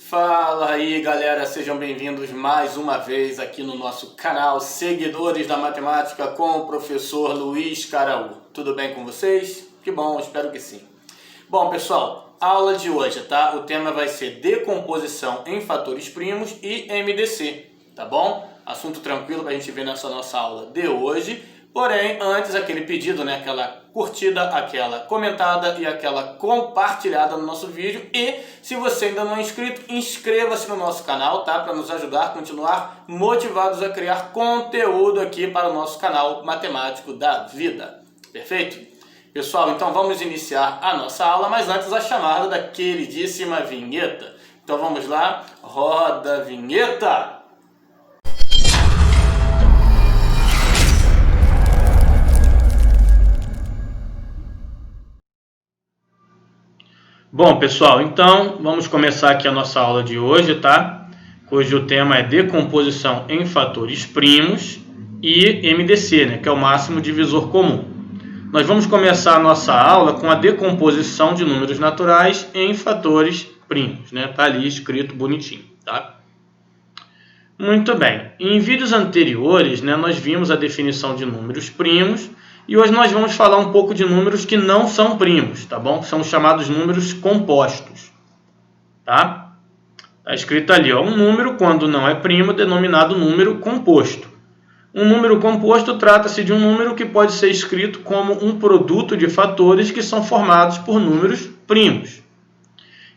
Fala aí, galera, sejam bem-vindos mais uma vez aqui no nosso canal Seguidores da Matemática com o professor Luiz Caraú. Tudo bem com vocês? Que bom, espero que sim. Bom, pessoal, aula de hoje, tá? O tema vai ser decomposição em fatores primos e MDC, tá bom? Assunto tranquilo pra gente ver nessa nossa aula de hoje. Porém, antes aquele pedido, né? Aquela curtida, aquela comentada e aquela compartilhada no nosso vídeo. E se você ainda não é inscrito, inscreva-se no nosso canal, tá? Para nos ajudar a continuar motivados a criar conteúdo aqui para o nosso canal Matemático da Vida. Perfeito? Pessoal, então vamos iniciar a nossa aula, mas antes a chamada da queridíssima vinheta. Então vamos lá, roda a vinheta! Bom, pessoal, então vamos começar aqui a nossa aula de hoje, tá? Hoje o tema é decomposição em fatores primos e MDC, né? Que é o máximo divisor comum. Nós vamos começar a nossa aula com a decomposição de números naturais em fatores primos, né? Tá ali escrito bonitinho, tá? Muito bem. Em vídeos anteriores, né, nós vimos a definição de números primos. E hoje nós vamos falar um pouco de números que não são primos, tá bom? São chamados números compostos, tá? Tá escrito ali, ó, um número, quando não é primo, denominado número composto. Um número composto trata-se de um número que pode ser escrito como um produto de fatores que são formados por números primos.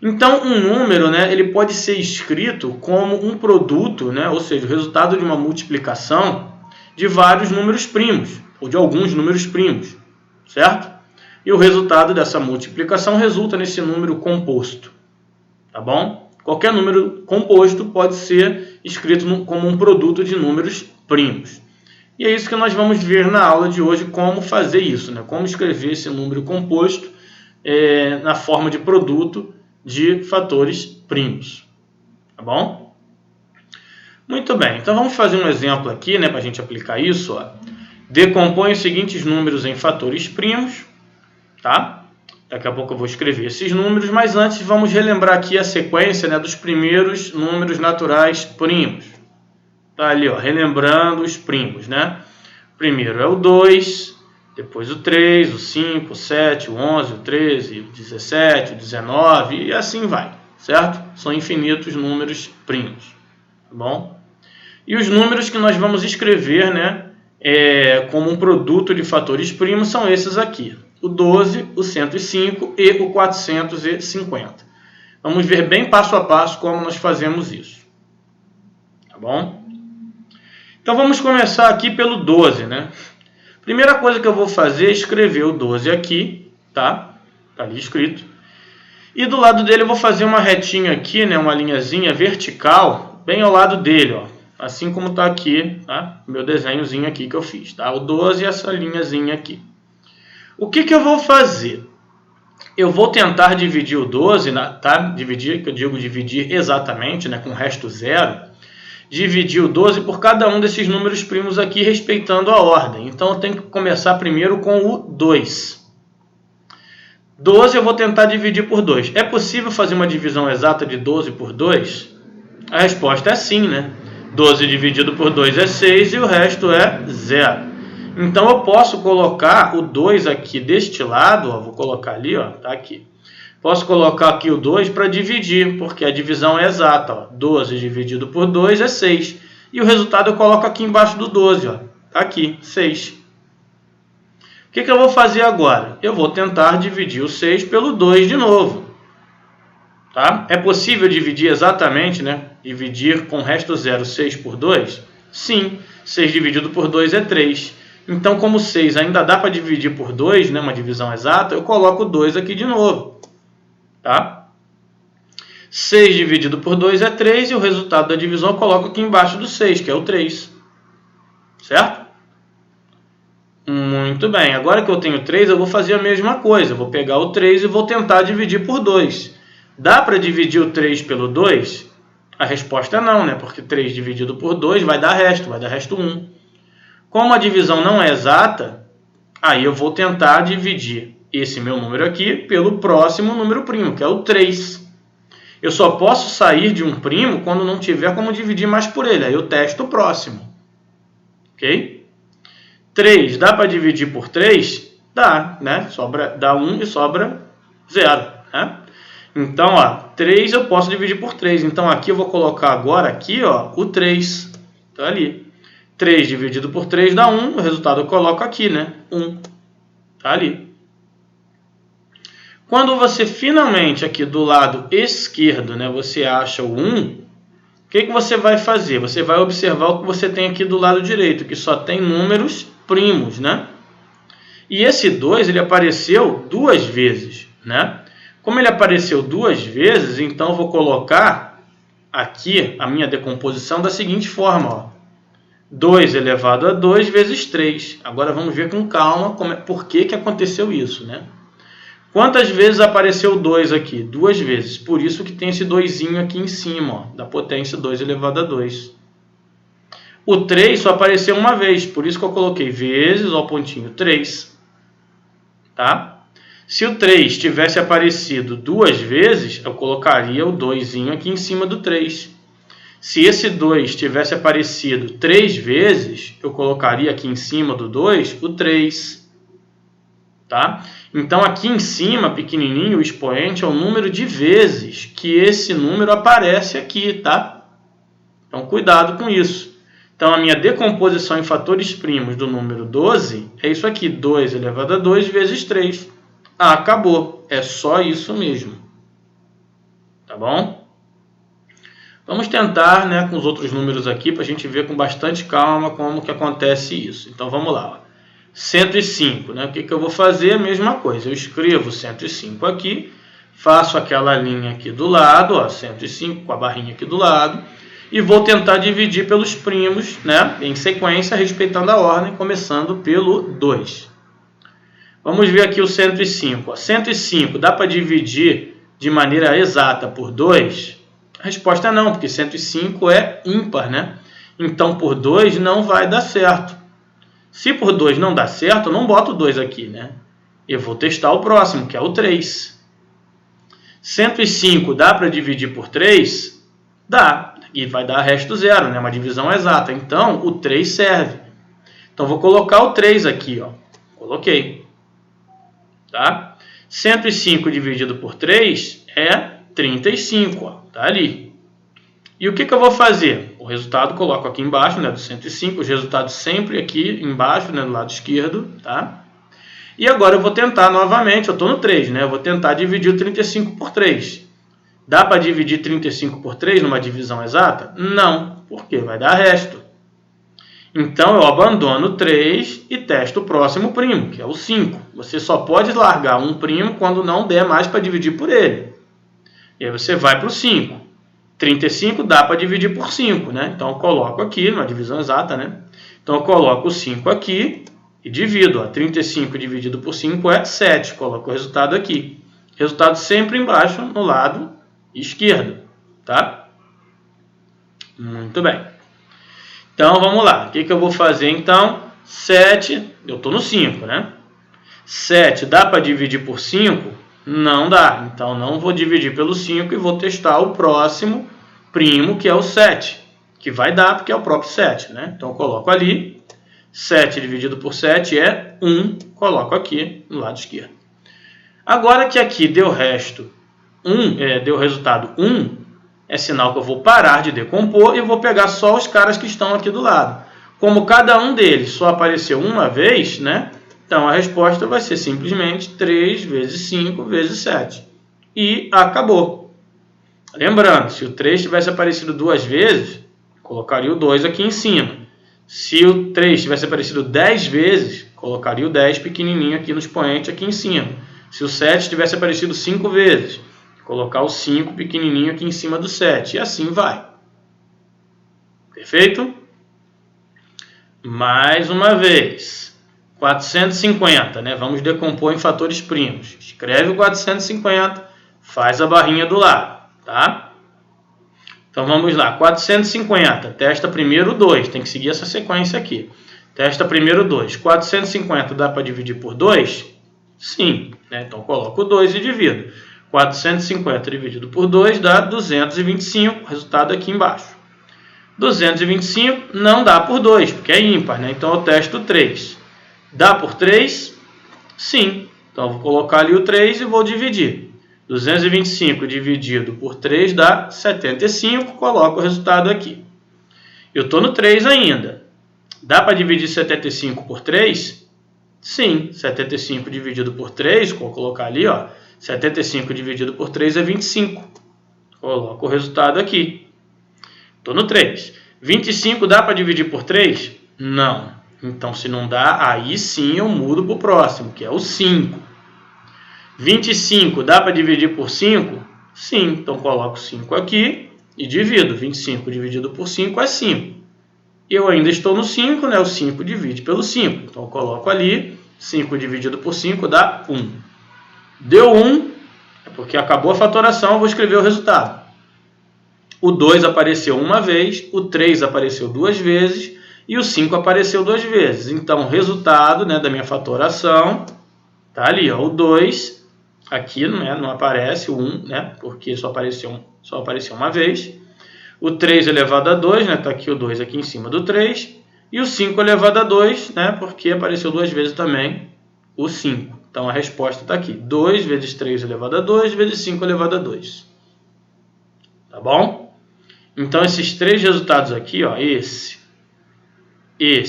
Então, um número, né, ele pode ser escrito como um produto, né, ou seja, o resultado de uma multiplicação de vários números primos, ou de alguns números primos, certo? E o resultado dessa multiplicação resulta nesse número composto, tá bom? Qualquer número composto pode ser escrito como um produto de números primos. E é isso que nós vamos ver na aula de hoje, como fazer isso, né? Como escrever esse número composto na forma de produto de fatores primos, tá bom? Muito bem, então vamos fazer um exemplo aqui, né, para a gente aplicar isso, ó. Decompõe os seguintes números em fatores primos, tá? Daqui a pouco eu vou escrever esses números, mas antes vamos relembrar aqui a sequência, né, dos primeiros números naturais primos. Tá ali, ó, relembrando os primos, né? Primeiro é o 2, depois o 3, o 5, o 7, o 11, o 13, o 17, o 19 e assim vai, certo? São infinitos números primos, tá bom? E os números que nós vamos escrever, né, como um produto de fatores primos são esses aqui, o 12, o 105 e o 450. Vamos ver bem passo a passo como nós fazemos isso, tá bom? Então vamos começar aqui pelo 12, né? Primeira coisa que eu vou fazer é escrever o 12 aqui, tá? Tá ali escrito. E do lado dele eu vou fazer uma retinha aqui, né, uma linhazinha vertical, bem ao lado dele, ó. Assim como está aqui, tá? O meu desenhozinho aqui que eu fiz, tá? O 12 e essa linhazinha aqui. O que eu vou fazer? Eu vou tentar dividir o 12, tá? Dividir, que eu digo dividir exatamente, né? Com resto zero. Dividir o 12 por cada um desses números primos aqui, respeitando a ordem. Então, eu tenho que começar primeiro com o 2. 12 eu vou tentar dividir por 2. É possível fazer uma divisão exata de 12 por 2? A resposta é sim, né? 12 dividido por 2 é 6 e o resto é 0. Então, eu posso colocar o 2 aqui deste lado, ó, vou colocar ali, ó, tá aqui. Posso colocar aqui o 2 para dividir, porque a divisão é exata, ó. 12 dividido por 2 é 6. E o resultado eu coloco aqui embaixo do 12, ó, tá aqui, 6. O que eu vou fazer agora? Eu vou tentar dividir o 6 pelo 2 de novo. Tá? É possível dividir exatamente, né? Dividir com resto zero 6 por 2? Sim, 6 dividido por 2 é 3. Então, como 6 ainda dá para dividir por 2, né? Uma divisão exata, eu coloco o 2 aqui de novo. Tá? 6 dividido por 2 é 3 e o resultado da divisão eu coloco aqui embaixo do 6, que é o 3. Certo? Muito bem. Agora que eu tenho 3, eu vou fazer a mesma coisa. Eu vou pegar o 3 e vou tentar dividir por 2. Dá para dividir o 3 pelo 2? A resposta é não, né? Porque 3 dividido por 2 vai dar resto 1. Como a divisão não é exata, aí eu vou tentar dividir esse meu número aqui pelo próximo número primo, que é o 3. Eu só posso sair de um primo quando não tiver como dividir mais por ele. Aí eu testo o próximo. Ok? 3 dá para dividir por 3? Dá, né? Dá 1 e sobra 0. Né? Então, ó, 3 eu posso dividir por 3. Então, aqui eu vou colocar agora aqui, ó, o 3. Tá ali. 3 dividido por 3 dá 1. O resultado eu coloco aqui, né? 1. Tá ali. Quando você finalmente aqui do lado esquerdo, né, você acha o 1, o que você vai fazer? Você vai observar o que você tem aqui do lado direito, que só tem números primos, né? E esse 2, ele apareceu 2 vezes, né? Como ele apareceu 2 vezes, então eu vou colocar aqui a minha decomposição da seguinte forma, ó. 2 elevado a 2 vezes 3. Agora vamos ver com calma por que aconteceu isso, né? Quantas vezes apareceu 2 aqui? 2 vezes. Por isso que tem esse 2zinho aqui em cima, ó, da potência 2 elevado a 2. O 3 só apareceu uma vez, por isso que eu coloquei vezes, ó, pontinho 3. Tá? Se o 3 tivesse aparecido 2 vezes, eu colocaria o 2zinho aqui em cima do 3. Se esse 2 tivesse aparecido 3 vezes, eu colocaria aqui em cima do 2 o 3. Tá? Então, aqui em cima, pequenininho, o expoente é o número de vezes que esse número aparece aqui, tá? Então, cuidado com isso. Então, a minha decomposição em fatores primos do número 12 é isso aqui, 2 elevado a 2 vezes 3. Ah, acabou. É só isso mesmo. Tá bom? Vamos tentar, né, com os outros números aqui, para a gente ver com bastante calma como que acontece isso. Então, vamos lá, ó. 105, né? O que eu vou fazer? A mesma coisa. Eu escrevo 105 aqui, faço aquela linha aqui do lado, ó, 105 com a barrinha aqui do lado, e vou tentar dividir pelos primos, né? Em sequência, respeitando a ordem, começando pelo 2. Vamos ver aqui o 105. Ó. 105 dá para dividir de maneira exata por 2? A resposta é não, porque 105 é ímpar, né? Então, por 2 não vai dar certo. Se por 2 não dá certo, eu não boto o 2 aqui, né? Eu vou testar o próximo, que é o 3. 105 dá para dividir por 3? Dá. E vai dar resto zero, né? Uma divisão exata. Então, o 3 serve. Então, vou colocar o 3 aqui, ó. Coloquei. Tá? 105 dividido por 3 é 35, ó. Tá ali. E o que eu vou fazer? O resultado coloco aqui embaixo, né, do 105, os resultados sempre aqui embaixo, né, do lado esquerdo, tá? E agora eu vou tentar novamente, eu estou no 3, né? Eu vou tentar dividir o 35 por 3. Dá para dividir 35 por 3 numa divisão exata? Não, porque vai dar resto. Então eu abandono o 3 e testo o próximo primo, que é o 5. Você só pode largar um primo quando não der mais para dividir por ele. E aí você vai para o 5. 35 dá para dividir por 5, né? Então eu coloco aqui, numa divisão exata, né? Então eu coloco o 5 aqui e divido. Ó. 35 dividido por 5 é 7. Coloco o resultado aqui. Resultado sempre embaixo, no lado esquerdo, tá? Muito bem. Então vamos lá. O que eu vou fazer então? 7, eu estou no 5, né? 7 dá para dividir por 5? Não dá, então não vou dividir pelo 5 e vou testar o próximo primo, que é o 7, que vai dar porque é o próprio 7, né? Então eu coloco ali, 7 dividido por 7 é 1, coloco aqui no lado esquerdo. Agora que aqui deu deu resultado 1, é sinal que eu vou parar de decompor e vou pegar só os caras que estão aqui do lado. Como cada um deles só apareceu uma vez, né? Então, a resposta vai ser simplesmente 3 vezes 5 vezes 7. E acabou. Lembrando, se o 3 tivesse aparecido 2 vezes, colocaria o 2 aqui em cima. Se o 3 tivesse aparecido 10 vezes, colocaria o 10 pequenininho aqui no expoente aqui em cima. Se o 7 tivesse aparecido 5 vezes, colocar o 5 pequenininho aqui em cima do 7. E assim vai. Perfeito? Mais uma vez. 450, né? Vamos decompor em fatores primos. Escreve o 450, faz a barrinha do lado, tá? Então vamos lá, 450, testa primeiro o 2, tem que seguir essa sequência aqui. Testa primeiro o 2. 450 dá para dividir por 2? Sim, né? Então coloco o 2 e divido. 450 dividido por 2 dá 225, resultado aqui embaixo. 225 não dá por 2, porque é ímpar, né? Então eu testo 3. Dá por 3? Sim. Então eu vou colocar ali o 3 e vou dividir. 225 dividido por 3 dá 75, coloco o resultado aqui. Eu estou no 3 ainda. Dá para dividir 75 por 3? Sim. 75 dividido por 3, vou colocar ali, ó. 75 dividido por 3 é 25. Coloco o resultado aqui. Estou no 3. 25 dá para dividir por 3? Não. Então, se não dá, aí sim eu mudo para o próximo, que é o 5. 25 dá para dividir por 5? Sim. Então, coloco 5 aqui e divido. 25 dividido por 5 é 5. Eu ainda estou no 5, né? O 5 divide pelo 5. Então, eu coloco ali. 5 dividido por 5 dá 1. Deu 1, é porque acabou a fatoração, eu vou escrever o resultado. O 2 apareceu uma vez, o 3 apareceu 2 vezes e o 5 apareceu 2 vezes. Então, o resultado, né, da minha fatoração está ali, ó, o 2, aqui, né, não aparece o 1, né, porque só apareceu uma vez. O 3 elevado a 2, né, está aqui o 2 aqui em cima do 3. E o 5 elevado a 2, né, porque apareceu 2 vezes também o 5. Então, a resposta está aqui. 2 vezes 3 elevado a 2 vezes 5 elevado a 2. Tá bom? Então, esses três resultados aqui, ó, esse e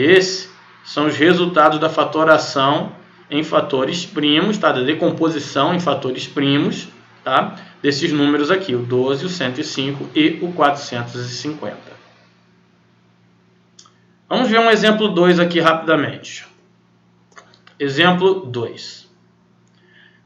esse, são os resultados da fatoração em fatores primos, tá? Da decomposição em fatores primos, tá? Desses números aqui, o 12, o 105 e o 450. Vamos ver um exemplo 2 aqui rapidamente. Exemplo 2.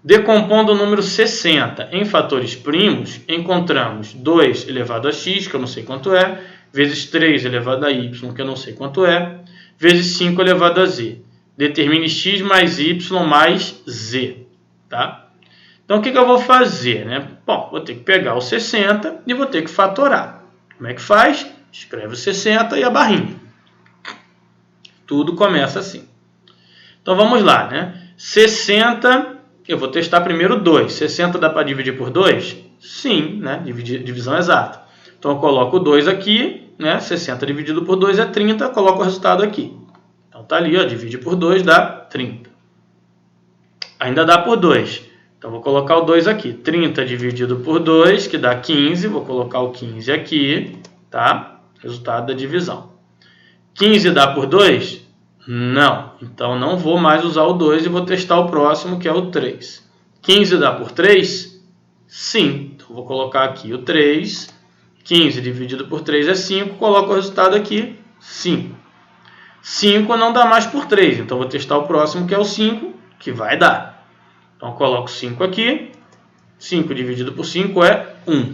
Decompondo o número 60 em fatores primos, encontramos 2 elevado a x, que eu não sei quanto é, vezes 3 elevado a y, que eu não sei quanto é, vezes 5 elevado a z. Determine x mais y mais z. Tá? Então, o que eu vou fazer? Né? Bom, vou ter que pegar o 60 e vou ter que fatorar. Como é que faz? Escreve o 60 e a barrinha. Tudo começa assim. Então, vamos lá. Né? 60... Eu vou testar primeiro 2. 60 dá para dividir por 2? Sim, né? Divisão exata. Então, eu coloco o 2 aqui, né? 60 dividido por 2 é 30, coloco o resultado aqui. Então, tá ali, ó, divide por 2 dá 30. Ainda dá por 2. Então, vou colocar o 2 aqui. 30 dividido por 2, que dá 15. Vou colocar o 15 aqui, tá? Resultado da divisão. 15 dá por 2? Não, então não vou mais usar o 2 e vou testar o próximo, que é o 3. 15 dá por 3? Sim, então vou colocar aqui o 3. 15 dividido por 3 é 5, coloco o resultado aqui, 5. 5 não dá mais por 3, então vou testar o próximo, que é o 5, que vai dar. Então coloco 5 aqui, 5 dividido por 5 é 1.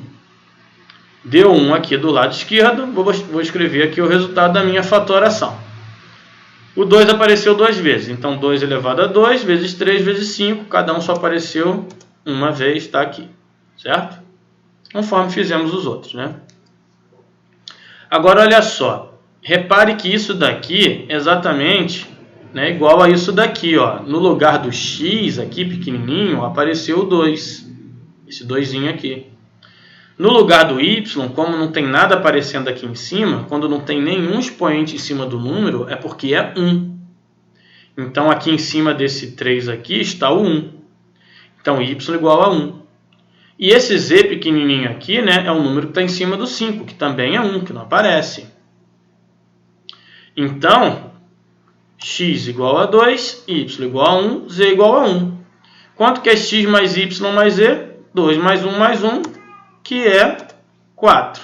Deu 1 aqui do lado esquerdo, vou escrever aqui o resultado da minha fatoração. O 2 apareceu 2 vezes, então 2 elevado a 2 vezes 3 vezes 5, cada um só apareceu uma vez, está aqui, certo? Conforme fizemos os outros, né? Agora, olha só, repare que isso daqui exatamente, né, igual a isso daqui, ó. No lugar do x aqui, pequenininho, apareceu o 2, esse 2zinho aqui. No lugar do y, como não tem nada aparecendo aqui em cima, quando não tem nenhum expoente em cima do número, é porque é 1. Então, aqui em cima desse 3 aqui está o 1. Então, y igual a 1. E esse z pequenininho aqui, né, é o número que está em cima do 5, que também é 1, que não aparece. Então, x igual a 2, y igual a 1, z igual a 1. Quanto que é x mais y mais z? 2 mais 1, que é 4.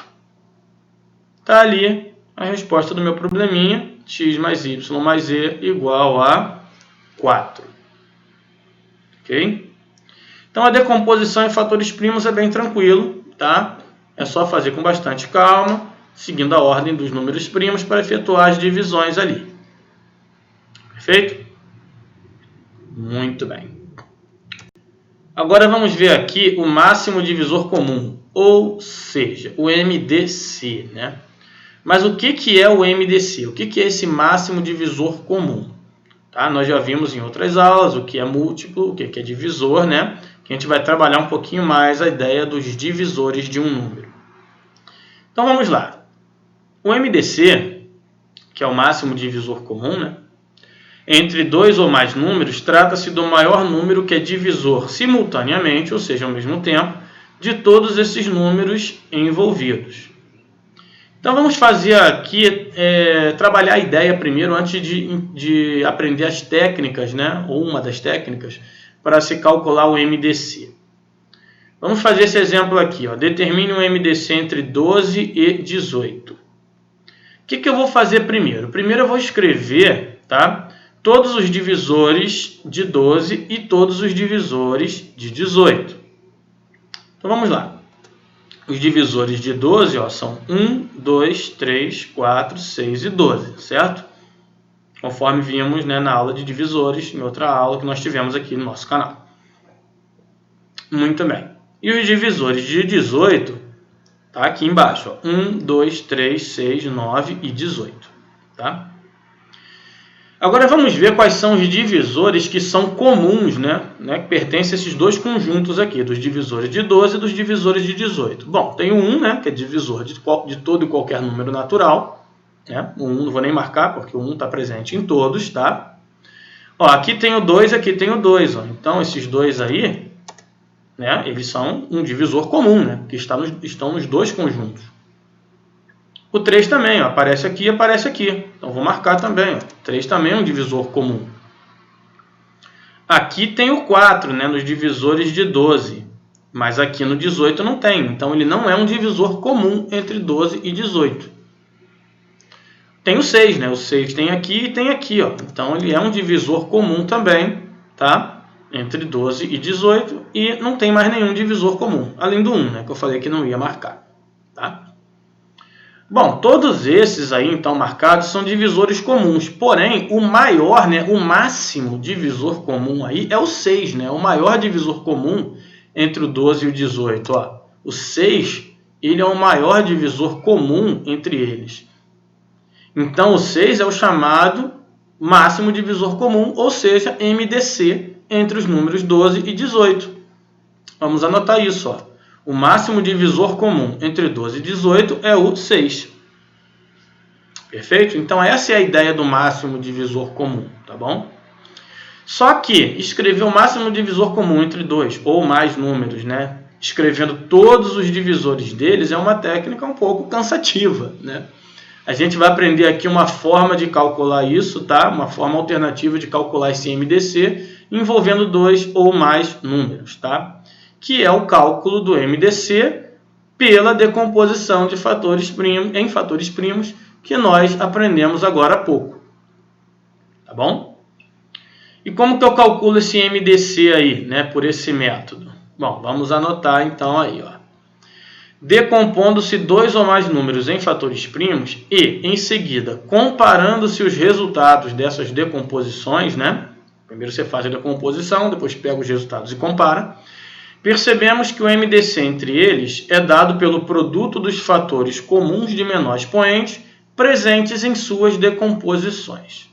Está ali a resposta do meu probleminha. X mais y mais z igual a 4. Ok? Então, a decomposição em fatores primos é bem tranquilo, tá? É só fazer com bastante calma, seguindo a ordem dos números primos para efetuar as divisões ali. Perfeito? Muito bem. Agora vamos ver aqui o máximo divisor comum, ou seja, o MDC, né? Mas o que é o MDC? O que é esse máximo divisor comum? Tá? Nós já vimos em outras aulas o que é múltiplo, o que é divisor, né? Que a gente vai trabalhar um pouquinho mais a ideia dos divisores de um número. Então vamos lá. O MDC, que é o máximo divisor comum, né? Entre dois ou mais números, trata-se do maior número que é divisor simultaneamente, ou seja, ao mesmo tempo, de todos esses números envolvidos. Então vamos fazer aqui, trabalhar a ideia primeiro, antes de aprender as técnicas, né? Ou uma das técnicas, para se calcular o MDC. Vamos fazer esse exemplo aqui, ó. Determine um MDC entre 12 e 18. O que eu vou fazer primeiro? Primeiro eu vou escrever, tá? Todos os divisores de 12 e todos os divisores de 18. Então vamos lá. Os divisores de 12, ó, são 1, 2, 3, 4, 6 e 12, certo? Conforme vimos, né, na aula de divisores, em outra aula que nós tivemos aqui no nosso canal. Muito bem. E os divisores de 18, tá aqui embaixo, ó, 1, 2, 3, 6, 9 e 18, tá? Agora vamos ver quais são os divisores que são comuns, né? Que pertencem a esses dois conjuntos aqui, dos divisores de 12 e dos divisores de 18. Bom, tem o 1, né, que é divisor de todo e qualquer número natural. Né? O 1 não vou nem marcar, porque o 1 está presente em todos, tá? Ó, aqui tem o 2 e aqui tem o 2. Ó. Então, esses dois aí, né, eles são um divisor comum, né, que estão nos dois conjuntos. O 3 também, ó, aparece aqui e aparece aqui. Então, vou marcar também. Ó. 3 também é um divisor comum. Aqui tem o 4, né, nos divisores de 12. Mas aqui no 18 não tem. Então, ele não é um divisor comum entre 12 e 18. Tem o 6, né? O 6 tem aqui e tem aqui, ó. Então, ele é um divisor comum também, tá? Entre 12 e 18. E não tem mais nenhum divisor comum. Além do 1, né? Que eu falei que não ia marcar, tá? Bom, todos esses aí, então, marcados, são divisores comuns. Porém, o maior, né, o máximo divisor comum aí é o 6, né? O maior divisor comum entre o 12 e o 18, ó. O 6, ele é o maior divisor comum entre eles. Então, o 6 é o chamado máximo divisor comum, ou seja, MDC, entre os números 12 e 18. Vamos anotar isso, ó. O máximo divisor comum entre 12 e 18 é o 6. Perfeito? Então, essa é a ideia do máximo divisor comum, tá bom? Só que escrever o máximo divisor comum entre dois ou mais números, né? Escrevendo todos os divisores deles é uma técnica um pouco cansativa, né? A gente vai aprender aqui uma forma de calcular isso, tá? Uma forma alternativa de calcular esse MDC envolvendo dois ou mais números, tá? Que é o cálculo do MDC pela decomposição de fatores primos em fatores primos que nós aprendemos agora há pouco. Tá bom? E como que eu calculo esse MDC aí, né, por esse método? Bom, vamos anotar então aí, ó. Decompondo-se dois ou mais números em fatores primos e, em seguida, comparando-se os resultados dessas decomposições, né? Primeiro você faz a decomposição, depois pega os resultados e compara. Percebemos que o MDC entre eles é dado pelo produto dos fatores comuns de menor expoente presentes em suas decomposições.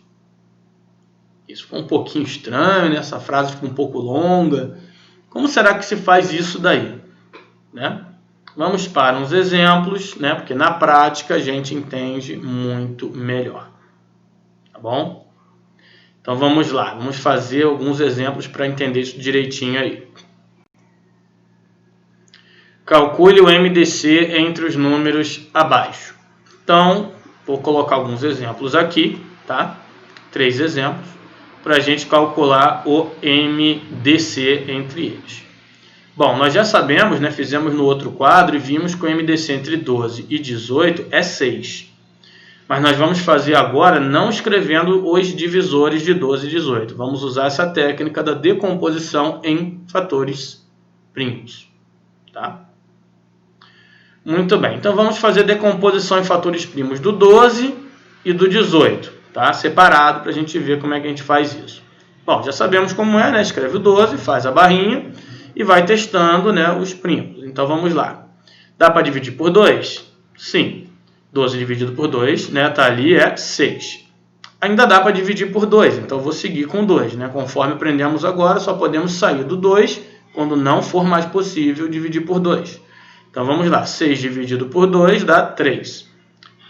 Isso ficou um pouquinho estranho, né? Essa frase ficou um pouco longa. Como será que se faz isso daí? Né? Vamos para uns exemplos, né? Porque na prática a gente entende muito melhor. Tá bom? Então vamos lá, vamos fazer alguns exemplos para entender isso direitinho aí. Calcule o MDC entre os números abaixo. Então, vou colocar alguns exemplos aqui, tá? 3 exemplos, para a gente calcular o MDC entre eles. Bom, nós já sabemos, né? Fizemos no outro quadro e vimos que o MDC entre 12 e 18 é 6. Mas nós vamos fazer agora não escrevendo os divisores de 12 e 18. Vamos usar essa técnica da decomposição em fatores primos, tá? Muito bem, então vamos fazer decomposição em fatores primos do 12 e do 18, tá? Separado para a gente ver como é que a gente faz isso. Bom, já sabemos como é, né? Escreve o 12, faz a barrinha e vai testando, né, os primos. Então vamos lá. Dá para dividir por 2? Sim. 12 dividido por 2, né, tá ali, é 6. ainda dá para dividir por 2, então eu vou seguir com 2, né? Conforme aprendemos agora, só podemos sair do 2 quando não for mais possível dividir por 2. Então vamos lá, 6 dividido por 2 dá 3.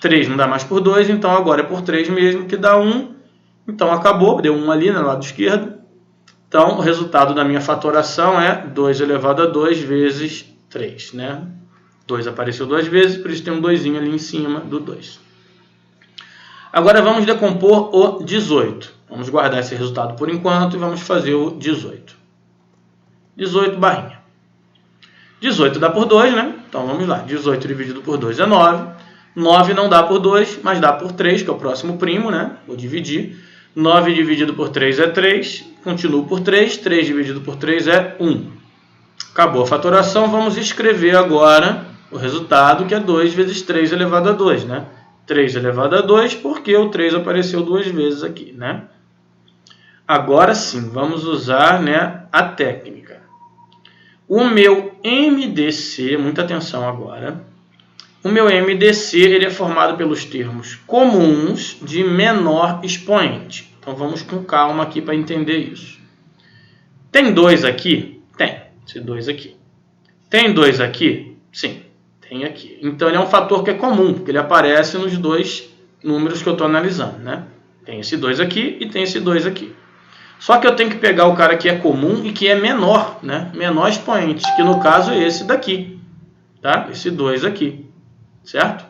3 não dá mais por 2, então agora é por 3 mesmo, que dá 1. Então acabou, deu 1 ali no lado esquerdo. Então o resultado da minha fatoração é 2 elevado a 2 vezes 3, né? 2 apareceu 2 vezes, por isso tem um 2 ali em cima do 2. Agora vamos decompor o 18. Vamos guardar esse resultado por enquanto e vamos fazer o 18. 18 barrinha. 18 dá por 2, né? Então vamos lá. 18 dividido por 2 é 9. 9 não dá por 2, mas dá por 3, que é o próximo primo, né? Vou dividir. 9 dividido por 3 é 3. Continuo por 3. 3 dividido por 3 é 1. Acabou a fatoração. Vamos escrever agora o resultado, que é 2 vezes 3 elevado a 2, né? 3 elevado a 2, porque o 3 apareceu 2 vezes aqui, né? Agora sim, vamos usar, né, a técnica. O meu MDC, muita atenção agora, o meu MDC ele é formado pelos termos comuns de menor expoente. Então vamos com calma aqui para entender isso. Tem 2 aqui? Tem, esse 2 aqui. Tem 2 aqui? Sim. Tem aqui. Então, ele é um fator que é comum, porque ele aparece nos dois números que eu estou analisando, né? Tem esse 2 aqui e tem esse 2 aqui. Só que eu tenho que pegar o cara que é comum e que é menor, né? Menor expoente, que no caso é esse daqui, tá? Esse 2 aqui, certo?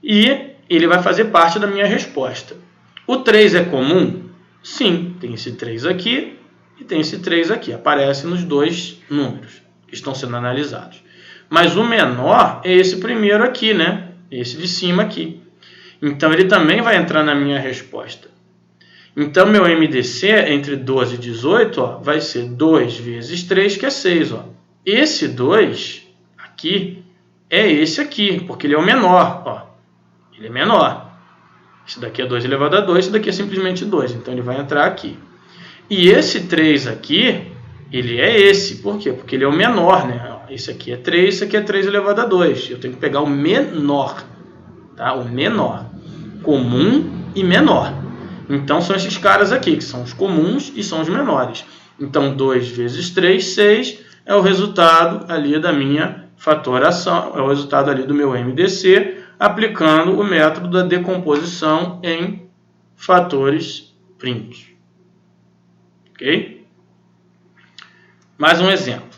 E ele vai fazer parte da minha resposta. O 3 é comum? Sim, tem esse 3 aqui e tem esse 3 aqui. Aparece nos dois números que estão sendo analisados. Mas o menor é esse primeiro aqui, né? Esse de cima aqui. Então, ele também vai entrar na minha resposta. Então, meu MDC entre 12 e 18 ó, vai ser 2 vezes 3, que é 6. Ó. Esse 2 aqui é esse aqui, porque ele é o menor. Ó. Ele é menor. Esse daqui é 2 elevado a 2, esse daqui é simplesmente 2. Então, ele vai entrar aqui. E esse 3 aqui, ele é esse. Por quê? Porque ele é o menor, né? Esse aqui é 3, esse aqui é 3 elevado a 2. Eu tenho que pegar o menor, tá? O menor. Comum e menor. Então, são esses caras aqui, que são os comuns e são os menores. Então, 2 vezes 3, 6, é o resultado ali da minha fatoração, é o resultado ali do meu MDC, aplicando o método da decomposição em fatores primos. Ok? Mais um exemplo.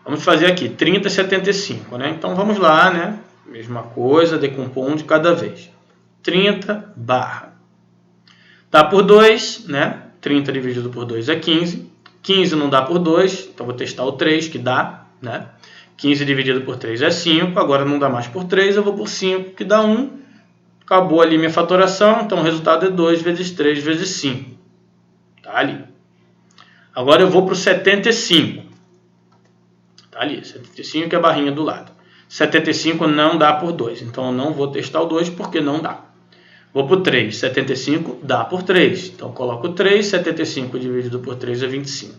Vamos fazer aqui 30 e 75, né? Então vamos lá, né? Mesma coisa, decompor um de cada vez. 30 barra. Dá por 2, né? 30 dividido por 2 é 15. 15 não dá por 2, então vou testar o 3, que dá, né? 15 dividido por 3 é 5, agora não dá mais por 3, eu vou por 5, que dá 1. Acabou ali minha fatoração, então o resultado é 2 vezes 3 vezes 5. Tá ali. Agora eu vou para o 75. Tá ali, 75 é a barrinha do lado. 75 não dá por 2, então eu não vou testar o 2 porque não dá. Vou para o 3, 75 dá por 3, então eu coloco 3, 75 dividido por 3 é 25.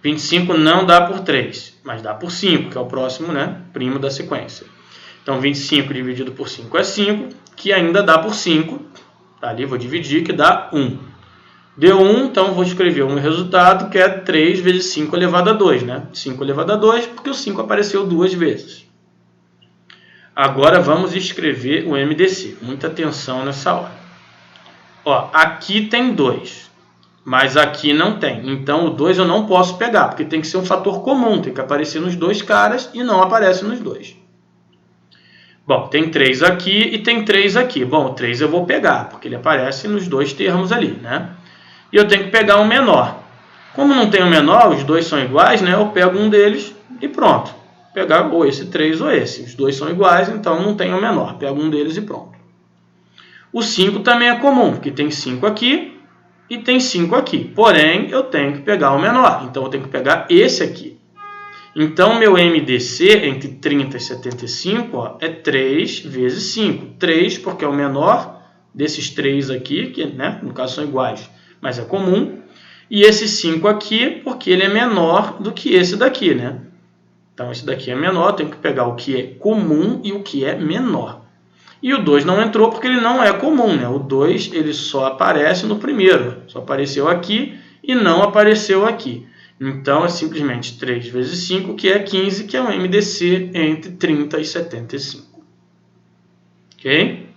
25 não dá por 3, mas dá por 5, que é o próximo, né, primo da sequência. Então 25 dividido por 5 é 5, que ainda dá por 5. Tá ali, vou dividir, que dá 1. Deu 1, então vou escrever um resultado que é 3 vezes 5 elevado a 2, né? 5 elevado a 2, porque o 5 apareceu 2 vezes. Agora vamos escrever o MDC. Muita atenção nessa hora. Ó, aqui tem 2, mas aqui não tem. Então o 2 eu não posso pegar, porque tem que ser um fator comum, tem que aparecer nos dois caras e não aparece nos dois. Bom, tem 3 aqui e tem 3 aqui. Bom, o 3 eu vou pegar, porque ele aparece nos dois termos ali, né? E eu tenho que pegar um menor. Como não tem um menor, os dois são iguais, né? Eu pego um deles e pronto. Pegar ou esse 3 ou esse. Os dois são iguais, então não tem o menor. Pego um deles e pronto. O 5 também é comum, porque tem 5 aqui e tem 5 aqui. Porém, eu tenho que pegar o menor. Então, eu tenho que pegar esse aqui. Então, meu MDC entre 30 e 75 ó, é 3 vezes 5. 3 porque é o menor desses 3 aqui, que né, no caso são iguais, mas é comum. E esse 5 aqui, porque ele é menor do que esse daqui, né? Então, esse daqui é menor, eu tenho que pegar o que é comum e o que é menor. E o 2 não entrou porque ele não é comum, né? O 2 ele só aparece no primeiro, só apareceu aqui e não apareceu aqui. Então é simplesmente 3 vezes 5, que é 15, que é um MDC entre 30 e 75. Ok?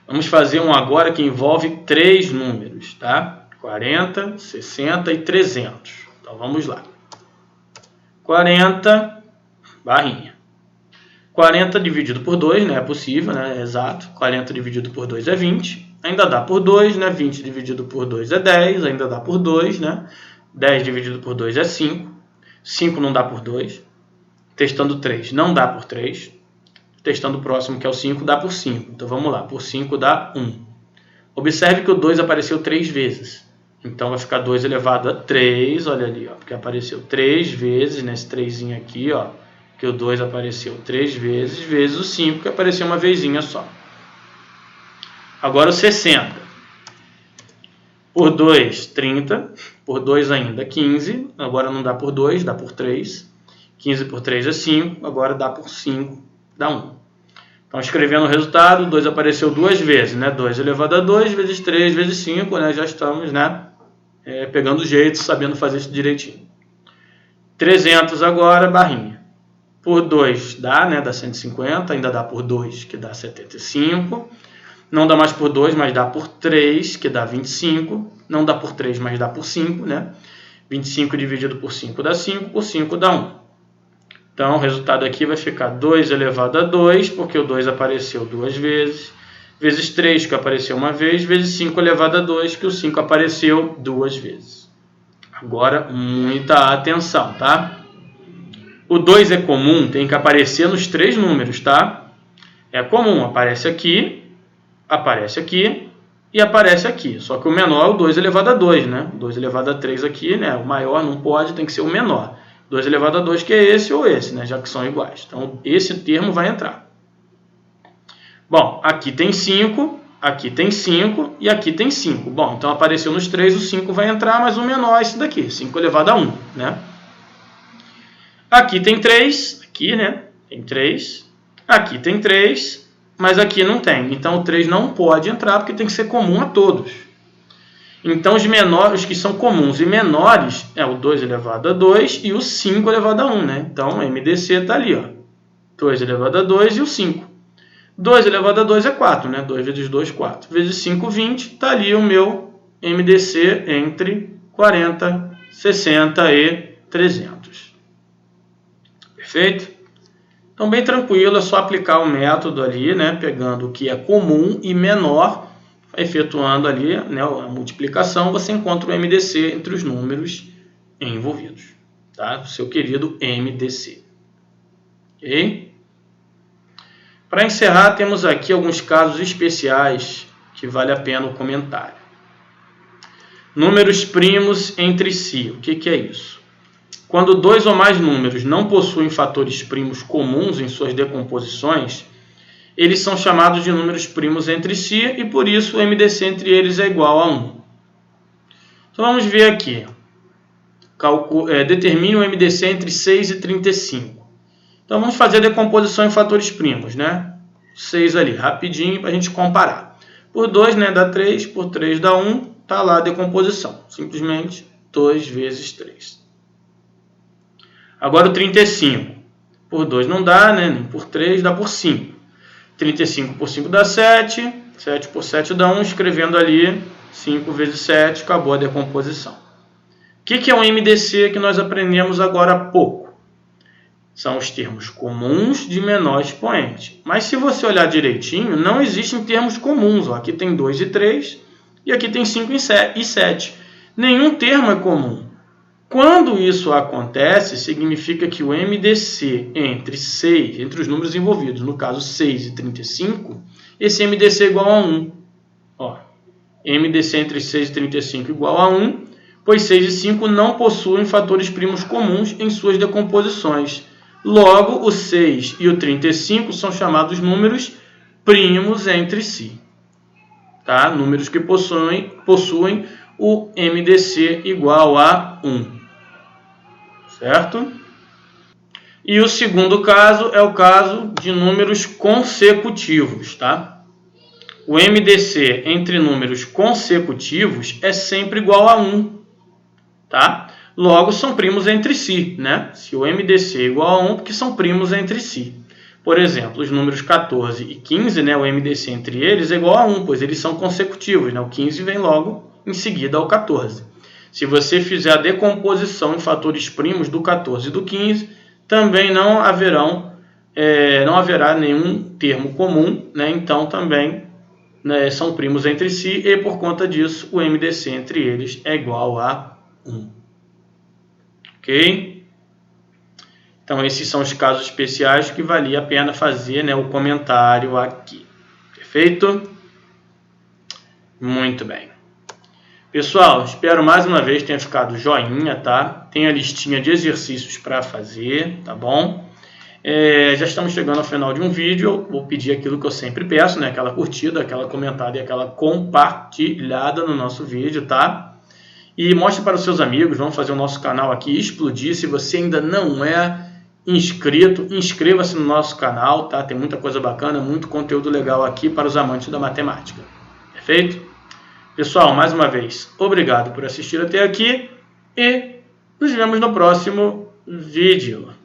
Vamos fazer um agora que envolve 3 números, tá? 40, 60 e 300. Então vamos lá. 40, barrinha. 40 dividido por 2, né? É possível, né? É exato. 40 dividido por 2 é 20. Ainda dá por 2, né? 20 dividido por 2 é 10. Ainda dá por 2, né? 10 dividido por 2 é 5. 5 não dá por 2. Testando 3 não dá por 3. Testando o próximo, que é o 5, dá por 5. Então vamos lá. Por 5 dá 1. Observe que o 2 apareceu 3 vezes. Então vai ficar 2 elevado a 3. Olha ali, ó. Porque apareceu 3 vezes nesse 3 aqui, ó. Que o 2 apareceu 3 vezes, vezes o 5, que apareceu uma vezinha só. Agora o 60. Por 2, 30. Por 2 ainda, 15. Agora não dá por 2, dá por 3. 15 por 3 é 5. Agora dá por 5, dá 1. Então, escrevendo o resultado, 2 apareceu 2 vezes, né? 2 elevado a 2 vezes 3 vezes 5, né? Já estamos, né? Pegando o jeito, sabendo fazer isso direitinho. 300 agora, barrinha. Por 2 dá, né? Dá 150, ainda dá por 2, que dá 75. Não dá mais por 2, mas dá por 3, que dá 25. Não dá por 3, mas dá por 5, né? 25 dividido por 5 dá 5, por 5 dá 1. Então, o resultado aqui vai ficar 2 elevado a 2, porque o 2 apareceu 2 vezes, vezes 3, que apareceu uma vez, vezes 5 elevado a 2, que o 5 apareceu 2 vezes. Agora, muita atenção, tá? O 2 é comum, tem que aparecer nos 3 números, tá? É comum, aparece aqui e aparece aqui. Só que o menor é o 2 elevado a 2, né? 2 elevado a 3 aqui, né? O maior não pode, tem que ser o menor. 2 elevado a 2, que é esse ou esse, né? Já que são iguais. Então, esse termo vai entrar. Bom, aqui tem 5, aqui tem 5 e aqui tem 5. Bom, então apareceu nos 3, o 5 vai entrar, mas o menor é esse daqui, 5 elevado a 1, né? Aqui tem 3, aqui, né? Tem 3. Aqui tem 3, mas aqui não tem. Então, o 3 não pode entrar, porque tem que ser comum a todos. Então, os menores, os que são comuns e menores, é o 2 elevado a 2 e o 5 elevado a 1, né? Então, o MDC está ali, ó. 2 elevado a 2 e o 5. 2 elevado a 2 é 4, né? 2 vezes 2, 4. Vezes 5, 20. Está ali o meu MDC entre 40, 60 e 300. Perfeito? Então, bem tranquilo, é só aplicar o método ali, né? Pegando o que é comum e menor, efetuando ali, né, a multiplicação, você encontra o MDC entre os números envolvidos. Tá? O seu querido MDC. Ok? Para encerrar, temos aqui alguns casos especiais que vale a pena o comentário. Números primos entre si. O que é isso? Quando 2 ou mais números não possuem fatores primos comuns em suas decomposições, eles são chamados de números primos entre si e, por isso, o MDC entre eles é igual a 1. Então, vamos ver aqui. Determine o MDC entre 6 e 35. Então, vamos fazer a decomposição em fatores primos, né? 6 ali, rapidinho, para a gente comparar. Por 2, né, dá 3, por 3 dá 1, está lá a decomposição. Simplesmente 2 vezes 3. Agora o 35. Por 2 não dá, né? Nem por 3, dá por 5. 35 por 5 dá 7. 7 por 7 dá 1. Escrevendo ali 5 vezes 7, acabou a decomposição. O que é um MDC que nós aprendemos agora há pouco? São os termos comuns de menor expoente. Mas se você olhar direitinho, não existem termos comuns. Ó. Aqui tem 2 e 3 e aqui tem 5 e 7. Nenhum termo é comum. Quando isso acontece, significa que o MDC entre os números envolvidos, no caso 6 e 35, esse MDC é igual a 1. Ó, MDC entre 6 e 35 igual a 1, pois 6 e 5 não possuem fatores primos comuns em suas decomposições. Logo, o 6 e o 35 são chamados números primos entre si. Tá? Números que possuem o MDC igual a 1. Certo? E o segundo caso é o caso de números consecutivos, tá? O MDC entre números consecutivos é sempre igual a 1, tá? Logo, são primos entre si, né? Se o MDC é igual a 1, porque são primos entre si. Por exemplo, os números 14 e 15, né? O MDC entre eles é igual a 1, pois eles são consecutivos, né? O 15 vem logo em seguida ao 14. Se você fizer a decomposição em fatores primos do 14 e do 15, também não haverá nenhum termo comum, né? Então também, né, são primos entre si e por conta disso o MDC entre eles é igual a 1. Ok? Então esses são os casos especiais que valia a pena fazer, né, o comentário aqui. Perfeito? Muito bem. Pessoal, espero mais uma vez tenha ficado joinha, tá? Tem a listinha de exercícios para fazer, tá bom? Já estamos chegando ao final de um vídeo, eu vou pedir aquilo que eu sempre peço, né? Aquela curtida, aquela comentada e aquela compartilhada no nosso vídeo, tá? E mostre para os seus amigos, vamos fazer o nosso canal aqui explodir. Se você ainda não é inscrito, inscreva-se no nosso canal, tá? Tem muita coisa bacana, muito conteúdo legal aqui para os amantes da matemática. Perfeito? Pessoal, mais uma vez, obrigado por assistir até aqui e nos vemos no próximo vídeo.